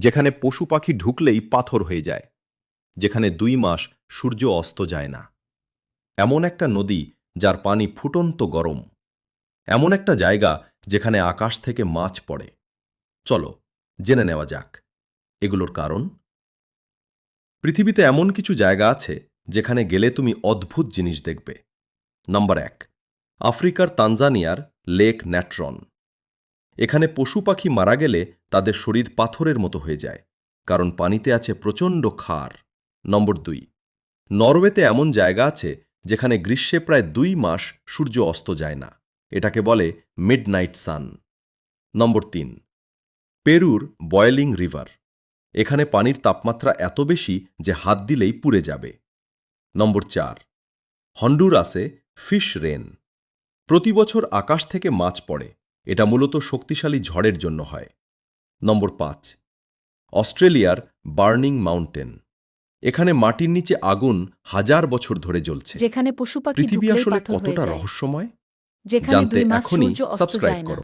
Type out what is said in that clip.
যেখানে পশু পাখি ঢুকলেই পাথর হয়ে যায়, যেখানে 2 মাস সূর্য অস্ত যায় না। এমন একটা নদী যার পানি ফুটন্ত গরম, এমন একটা জায়গা যেখানে আকাশ থেকে মাছ পড়ে। চলো জেনে নেওয়া যাক এগুলোর কারণ। পৃথিবীতে এমন কিছু জায়গা আছে যেখানে গেলে তুমি অদ্ভুত জিনিস দেখবে। নাম্বার 1, আফ্রিকার তানজানিয়ার লেক ন্যাট্রন। এখানে পশু পাখি মারা গেলে তাদের শরীর পাথরের মতো হয়ে যায়, কারণ পানিতে আছে প্রচণ্ড ক্ষার। নম্বর 2, নরওয়েতে এমন জায়গা আছে যেখানে গ্রীষ্মে প্রায় 2 মাস সূর্য অস্ত যায় না। এটাকে বলে মিডনাইট সান। নম্বর 3, পেরুর বয়েলিং রিভার। এখানে পানির তাপমাত্রা এত বেশি যে হাত দিলেই পুড়ে যাবে। নম্বর 4, হন্ডুরাসে ফিশ রেন। প্রতি বছর আকাশ থেকে মাছ পড়ে, এটা মূলত শক্তিশালী ঝড়ের জন্য হয়। নম্বর 5, অস্ট্রেলিয়ার বার্নিং মাউন্টেন। এখানে মাটির নিচে আগুন 1000 বছর ধরে জ্বলছে। যেখানে পশু পাখি পৃথিবী ঢুকলেই আসলে পাথর হয়ে কতটা যায়, রহস্যময় যেখানে জানতে 2 মাস এখনই সূর্য অস্ত সাবস্ক্রাইব যায় না। করো।